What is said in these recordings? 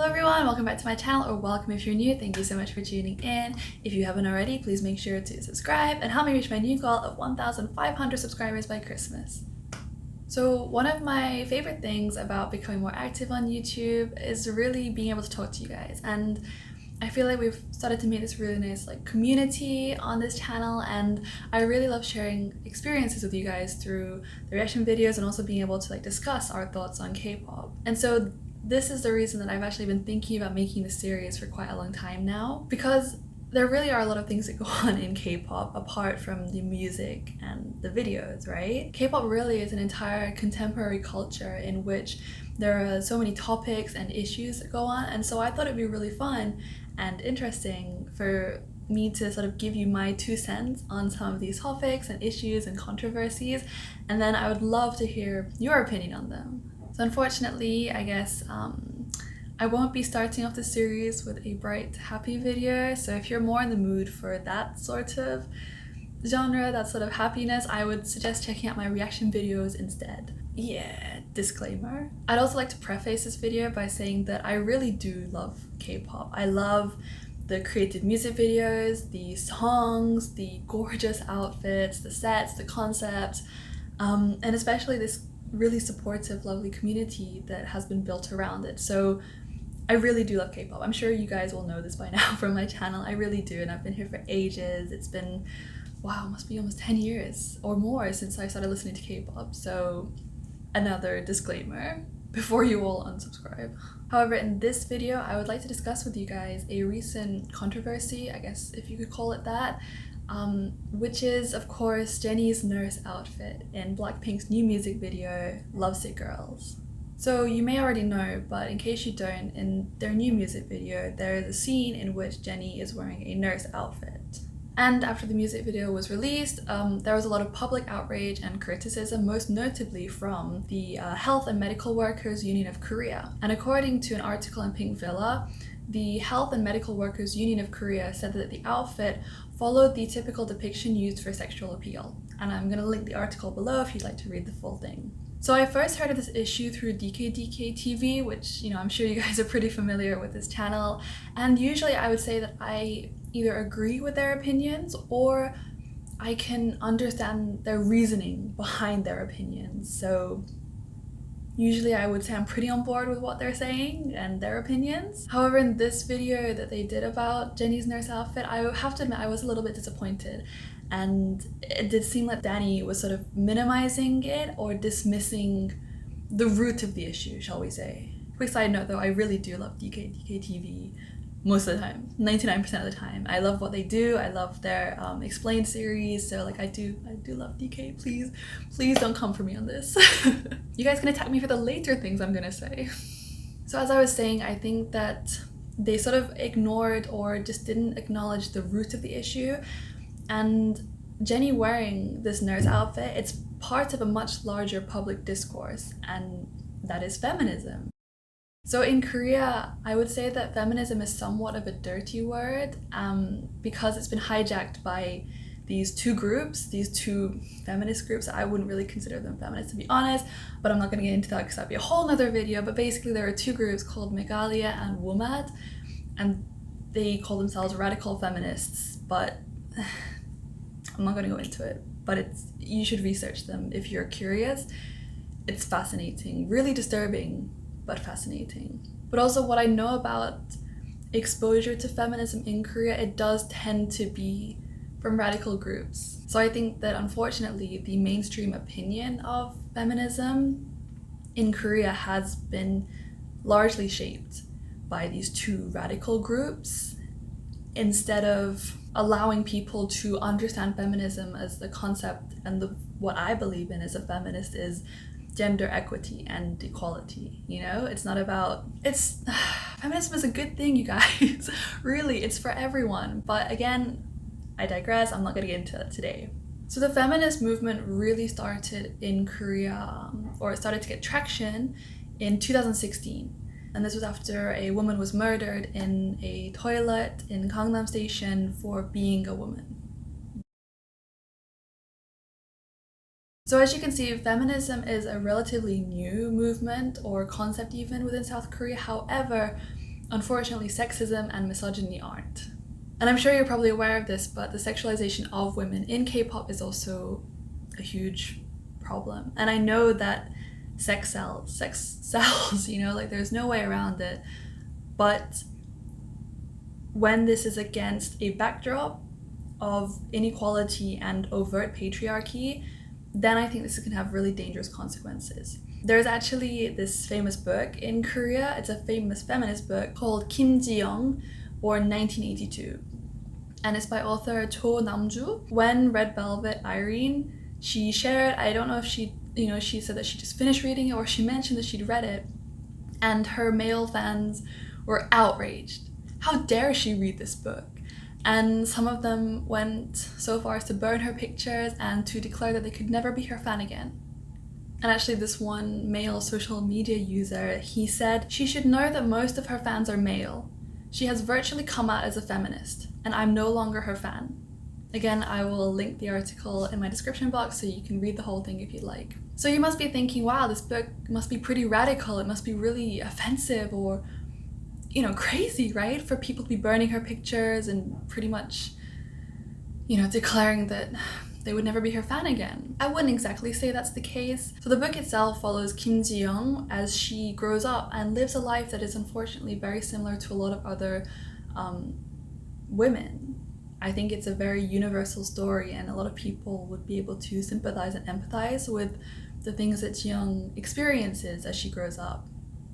Hello everyone, welcome back to my channel, or welcome if you're new. Thank you so much for tuning in. If you haven't already, please make sure to subscribe and help me reach my new goal of 1,500 subscribers by Christmas. So one of my favorite things about becoming more active on YouTube is really being able to talk to you guys, and I feel like we've started to make this really nice community on this channel, and I really love sharing experiences with you guys through the reaction videos and also being able to discuss our thoughts on K-pop. And so this is the reason that I've actually been thinking about making this series for quite a long time now, because there really are a lot of things that go on in K-pop apart from the music and the videos, right? K-pop really is an entire contemporary culture in which there are so many topics and issues that go on, and so I thought it'd be really fun and interesting for me to sort of give you my 2 cents on some of these topics and issues and controversies, and then I would love to hear your opinion on them. So unfortunately, I guess I won't be starting off the series with a bright, happy video, so if you're more in the mood for that sort of genre, that sort of happiness, I would suggest checking out my reaction videos instead. Yeah, disclaimer. I'd also like to preface this video by saying that I really do love K-pop. I love the creative music videos, the songs, the gorgeous outfits, the sets, the concepts, and especially this really supportive, lovely community that has been built around it. So I really do love K-pop. I'm sure you guys will know this by now from my channel. I really do, and I've been here for ages. It's been, wow, must be almost 10 years or more since I started listening to K-pop. So another disclaimer before you all unsubscribe. However, in this video, I would like to discuss with you guys a recent controversy, I guess if you could call it that, which is, of course, Jennie's nurse outfit in BLACKPINK's new music video, Lovesick Girls. So you may already know, but in case you don't, in their new music video, there is a scene in which Jennie is wearing a nurse outfit. And after the music video was released, there was a lot of public outrage and criticism, most notably from the Health and Medical Workers Union of Korea. And according to an article in Pink Villa, the Health and Medical Workers Union of Korea said that the outfit followed the typical depiction used for sexual appeal. And I'm going to link the article below if you'd like to read the full thing. So I first heard of this issue through DKDK TV, which, I'm sure you guys are pretty familiar with this channel. And usually I would say that I either agree with their opinions or I can understand their reasoning behind their opinions. So usually I would say I'm pretty on board with what they're saying and their opinions. However, in this video that they did about Jennie's nurse outfit, I have to admit I was a little bit disappointed. And it did seem like Danny was sort of minimizing it or dismissing the root of the issue, shall we say. Quick side note though, I really do love DKDK TV most of the time, 99% of the time. I love what they do. I love their explained series. So I do love DK. Please don't come for me on this. You guys can attack me for the later things I'm gonna say. So as I was saying, I think that they sort of ignored or just didn't acknowledge the root of the issue. And Jennie wearing this nurse outfit, it's part of a much larger public discourse, and that is feminism. So in Korea, I would say that feminism is somewhat of a dirty word because it's been hijacked by these two groups, these two feminist groups. I wouldn't really consider them feminists, to be honest, but I'm not going to get into that because that'd be a whole nother video. But basically there are two groups called Megalia and Womat, and they call themselves radical feminists, but I'm not going to go into it, but you should research them if you're curious. It's fascinating, really disturbing, but fascinating. But also what I know about exposure to feminism in Korea, it does tend to be from radical groups. So I think that unfortunately the mainstream opinion of feminism in Korea has been largely shaped by these two radical groups, instead of allowing people to understand feminism as the concept and what I believe in as a feminist is gender equity and equality. It's not about, feminism is a good thing, you guys. Really, it's for everyone. But again, I digress. I'm not going to get into that today. So the feminist movement really started in Korea, or it started to get traction in 2016. And this was after a woman was murdered in a toilet in Gangnam Station for being a woman. So as you can see, feminism is a relatively new movement or concept even within South Korea. However, unfortunately sexism and misogyny aren't. And I'm sure you're probably aware of this, but the sexualization of women in K-pop is also a huge problem. And I know that sex sells, you know, like there's no way around it. But when this is against a backdrop of inequality and overt patriarchy, then I think this can have really dangerous consequences. There's actually this famous book in Korea, it's a famous feminist book called Kim Ji-young, born 1982. And it's by author Cho Namju. When Red Velvet Irene, she shared, I don't know if she said that she just finished reading it or she mentioned that she'd read it, and her male fans were outraged. How dare she read this book? And some of them went so far as to burn her pictures and to declare that they could never be her fan again. And actually this one male social media user, he said, she should know that most of her fans are male. She has virtually come out as a feminist, and I'm no longer her fan. Again, I will link the article in my description box so you can read the whole thing if you'd like. So you must be thinking, wow, this book must be pretty radical, it must be really offensive or, you know, crazy, right? For people to be burning her pictures and pretty much, you know, declaring that they would never be her fan again. I wouldn't exactly say that's the case. So the book itself follows Kim Ji-young as she grows up and lives a life that is unfortunately very similar to a lot of other women. I think it's a very universal story, and a lot of people would be able to sympathize and empathize with the things that Ji-young experiences as she grows up.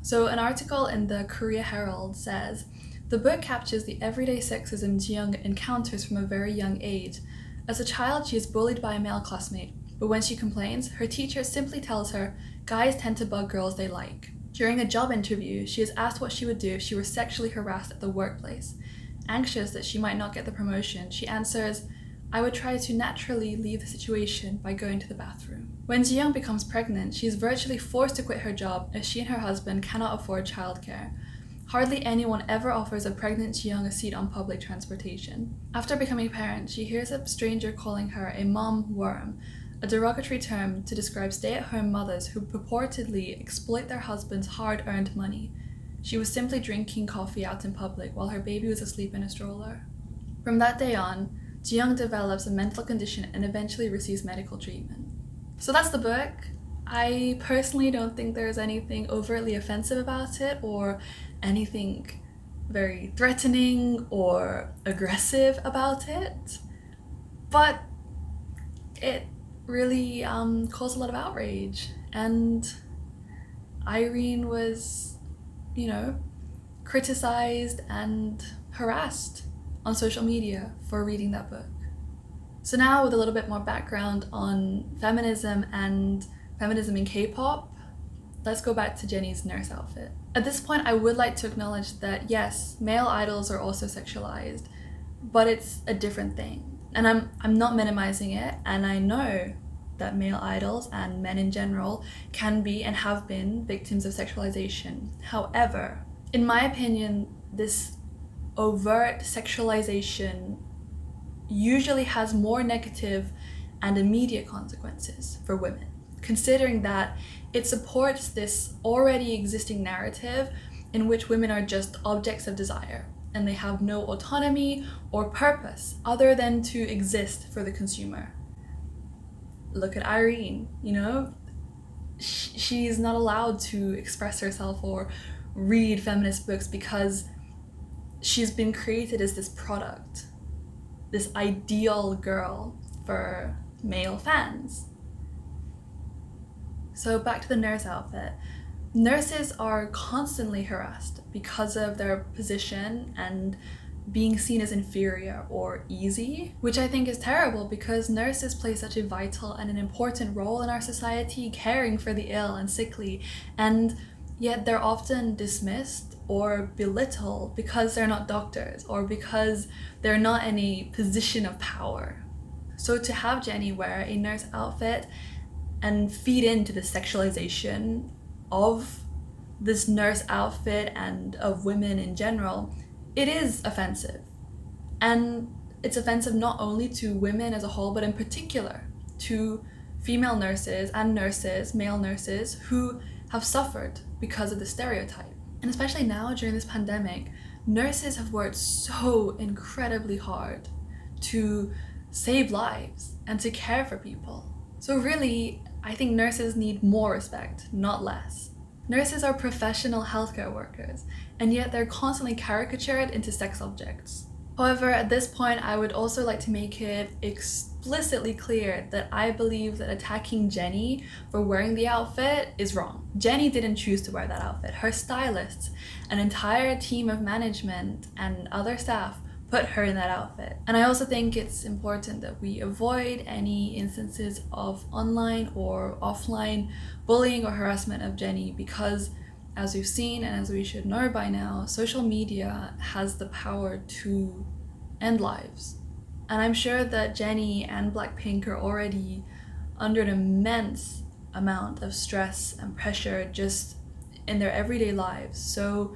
So an article in the Korea Herald says, the book captures the everyday sexism Ji-young encounters from a very young age. As a child, she is bullied by a male classmate, but when she complains, her teacher simply tells her, guys tend to bug girls they like. During a job interview, she is asked what she would do if she were sexually harassed at the workplace. Anxious that she might not get the promotion, she answers, I would try to naturally leave the situation by going to the bathroom. When Ji-young becomes pregnant, she is virtually forced to quit her job as she and her husband cannot afford childcare. Hardly anyone ever offers a pregnant Ji-young a seat on public transportation. After becoming a parent, she hears a stranger calling her a mom worm, a derogatory term to describe stay-at-home mothers who purportedly exploit their husband's hard-earned money. She was simply drinking coffee out in public while her baby was asleep in a stroller. From that day on, Ji-young develops a mental condition and eventually receives medical treatment. So that's the book. I personally don't think there's anything overtly offensive about it or anything very threatening or aggressive about it, but it really caused a lot of outrage, and Irene was, you know, criticized and harassed on social media for reading that book. So now, with a little bit more background on feminism and feminism in K-pop, let's go back to Jennie's nurse outfit. At this point, I would like to acknowledge that yes, male idols are also sexualized, but it's a different thing. And I'm not minimizing it, and I know that male idols and men in general can be and have been victims of sexualization. However, in my opinion, this overt sexualization usually has more negative and immediate consequences for women, considering that it supports this already existing narrative in which women are just objects of desire and they have no autonomy or purpose other than to exist for the consumer. Look at Irene, you know, she's not allowed to express herself or read feminist books because she's been created as this product, this ideal girl for male fans. So back to the nurse outfit. Nurses are constantly harassed because of their position and being seen as inferior or easy, which I think is terrible because nurses play such a vital and an important role in our society, caring for the ill and sickly, and yet they're often dismissed or belittled because they're not doctors or because they're not in a position of power. So to have Jennie wear a nurse outfit and feed into the sexualization of this nurse outfit and of women in general, it is offensive. And it's offensive not only to women as a whole, but in particular to female nurses and nurses, male nurses, who have suffered because of the stereotype. And especially now during this pandemic, nurses have worked so incredibly hard to save lives and to care for people. So really, I think nurses need more respect, not less. Nurses are professional healthcare workers, and yet they're constantly caricatured into sex objects. However, at this point, I would also like to make it explicitly clear that I believe that attacking Jennie for wearing the outfit is wrong. Jennie didn't choose to wear that outfit. Her stylists, an entire team of management and other staff put her in that outfit. And I also think it's important that we avoid any instances of online or offline bullying or harassment of Jennie, because as we've seen and as we should know by now, social media has the power to end lives. And I'm sure that Jennie and BLACKPINK are already under an immense amount of stress and pressure just in their everyday lives. So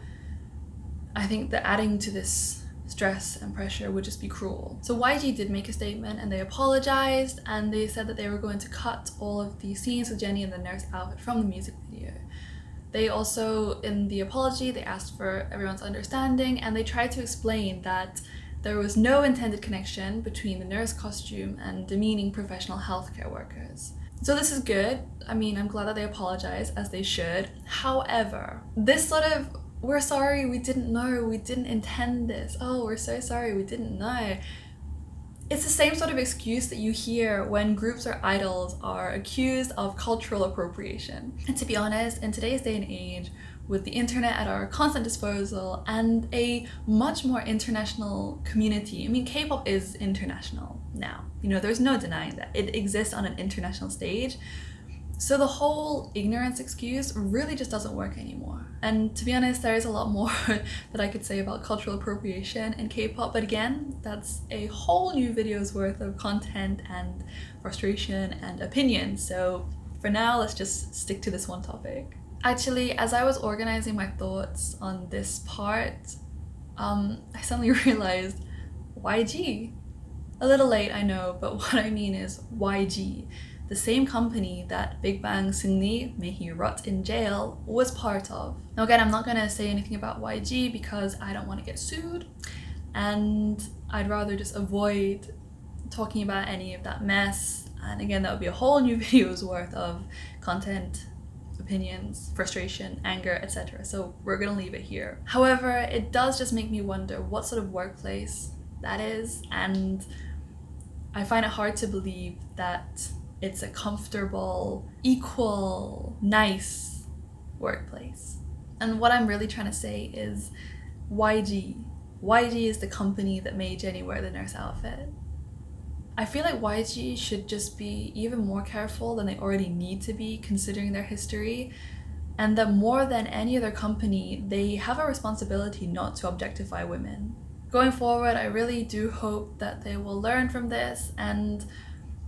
I think that adding to this stress and pressure would just be cruel. So YG did make a statement and they apologized, and they said that they were going to cut all of the scenes with Jennie in the nurse outfit from the music video. They also, in the apology, they asked for everyone's understanding, and they tried to explain that there was no intended connection between the nurse costume and demeaning professional healthcare workers. So this is good. I mean, I'm glad that they apologized, as they should. However, this sort of, we're sorry, we didn't know, we didn't intend this. Oh, we're so sorry, we didn't know. It's the same sort of excuse that you hear when groups or idols are accused of cultural appropriation. And to be honest, in today's day and age, with the internet at our constant disposal and a much more international community, I mean, K-pop is international now. You know, there's no denying that. It exists on an international stage. So the whole ignorance excuse really just doesn't work anymore. And to be honest, there is a lot more that I could say about cultural appropriation in K-pop, but again, that's a whole new video's worth of content and frustration and opinion. So for now, let's just stick to this one topic. Actually, as I was organizing my thoughts on this part, I suddenly realized YG. A little late, I know, but what I mean is YG. The same company that Big Bang Seungri, may he rot in jail, was part of. Now again, I'm not gonna say anything about YG because I don't want to get sued, and I'd rather just avoid talking about any of that mess. And again, that would be a whole new video's worth of content, opinions, frustration, anger, etc. So we're gonna leave it here. However, it does just make me wonder what sort of workplace that is, and I find it hard to believe that it's a comfortable, equal, nice workplace. And what I'm really trying to say is YG. YG is the company that made Jennie wear the nurse outfit. I feel like YG should just be even more careful than they already need to be, considering their history, and that more than any other company, they have a responsibility not to objectify women. Going forward, I really do hope that they will learn from this and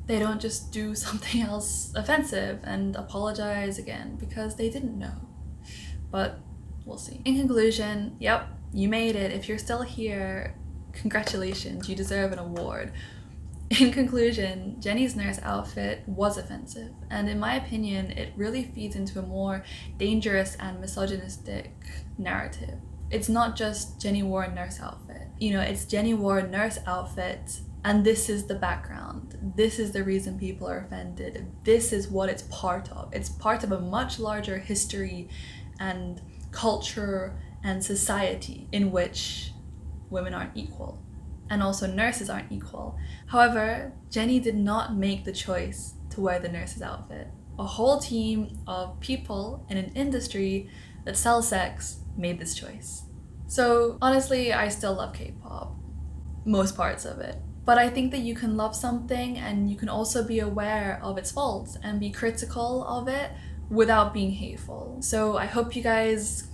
they don't just do something else offensive and apologize again, because they didn't know. But we'll see. In conclusion, yep, you made it. If you're still here, congratulations, you deserve an award. In conclusion, Jennie's nurse outfit was offensive, and in my opinion, it really feeds into a more dangerous and misogynistic narrative. It's not just Jennie wore a nurse outfit. You know, it's Jennie wore a nurse outfit, and this is the background. This is the reason people are offended. This is what it's part of. It's part of a much larger history and culture and society in which women aren't equal, and also nurses aren't equal. However, Jennie did not make the choice to wear the nurse's outfit. A whole team of people in an industry that sells sex made this choice. So honestly, I still love K-pop, most parts of it. But I think that you can love something and you can also be aware of its faults and be critical of it without being hateful. So I hope you guys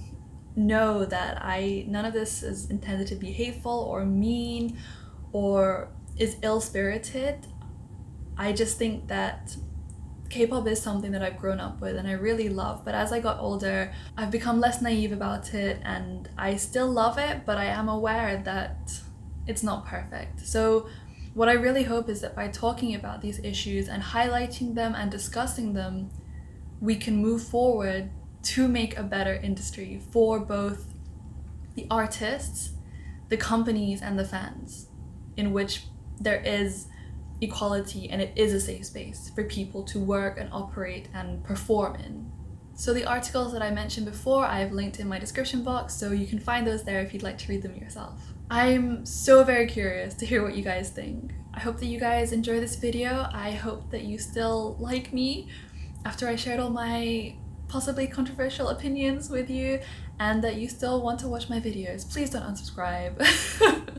know that none of this is intended to be hateful or mean or is ill-spirited. I just think that K-pop is something that I've grown up with and I really love, but as I got older, I've become less naive about it, and I still love it, but I am aware that it's not perfect. So what I really hope is that by talking about these issues and highlighting them and discussing them, we can move forward to make a better industry for both the artists, the companies, and the fans, in which there is equality and it is a safe space for people to work and operate and perform in. So the articles that I mentioned before, I've linked in my description box, so you can find those there if you'd like to read them yourself. I'm so very curious to hear what you guys think. I hope that you guys enjoy this video. I hope that you still like me after I shared all my possibly controversial opinions with you, and that you still want to watch my videos. Please don't unsubscribe.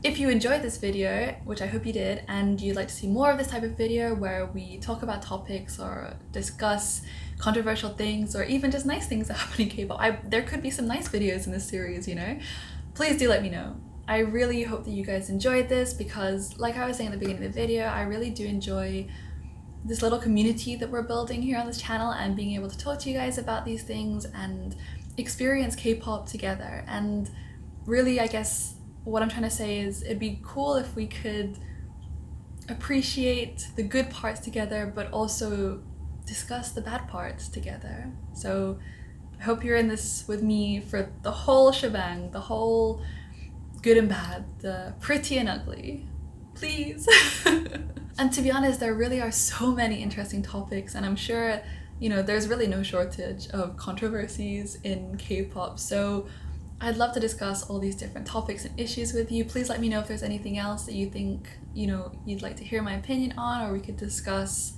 If you enjoyed this video, which I hope you did, and you'd like to see more of this type of video where we talk about topics or discuss controversial things or even just nice things that happen in K-pop, there could be some nice videos in this series, you know? Please do let me know. I really hope that you guys enjoyed this because, like I was saying at the beginning of the video, I really do enjoy this little community that we're building here on this channel and being able to talk to you guys about these things and experience K-pop together. And really, I guess what I'm trying to say is it'd be cool if we could appreciate the good parts together but also discuss the bad parts together. So I hope you're in this with me for the whole shebang, the whole good and bad, the pretty and ugly. Please. And to be honest, there really are so many interesting topics, and I'm sure, you know, there's really no shortage of controversies in K-pop. So I'd love to discuss all these different topics and issues with you. Please let me know if there's anything else that you think, you know, you'd like to hear my opinion on, or we could discuss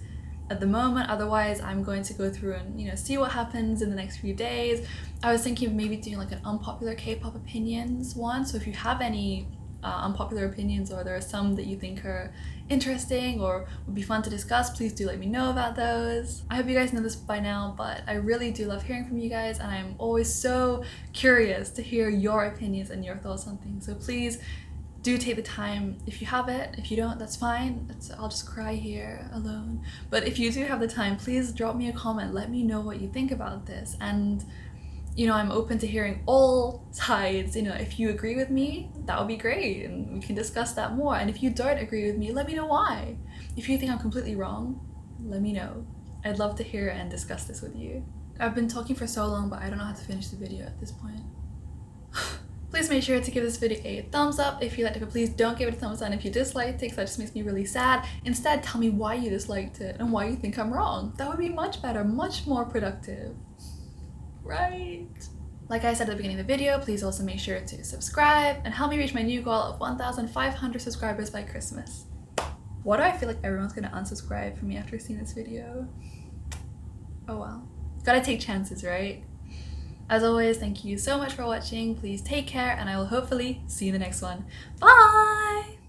at the moment. Otherwise, I'm going to go through and, you know, see what happens in the next few days. I was thinking of maybe doing like an unpopular K-pop opinions one. So if you have any unpopular opinions, or there are some that you think are interesting or would be fun to discuss, please do let me know about those. I hope you guys know this by now, but I really do love hearing from you guys, and I'm always so curious to hear your opinions and your thoughts on things. So please do take the time. If you have it, if you don't, that's fine. I'll just cry here alone. But if you do have the time, please drop me a comment. Let me know what you think about this. And you know, I'm open to hearing all sides. You know, if you agree with me, that would be great and we can discuss that more. And if you don't agree with me, let me know why. If you think I'm completely wrong, let me know. I'd love to hear and discuss this with you. I've been talking for so long, but I don't know how to finish the video at this point. Please make sure to give this video a thumbs up if you liked it, but please don't give it a thumbs down if you disliked it, because that just makes me really sad. Instead, tell me why you disliked it and why you think I'm wrong. That would be much better, much more productive. Right? Like I said at the beginning of the video, please also make sure to subscribe and help me reach my new goal of 1,500 subscribers by Christmas. Why do I feel like everyone's gonna unsubscribe from me after seeing this video? Oh well. Gotta take chances, right? As always, thank you so much for watching. Please take care, and I will hopefully see you in the next one. Bye!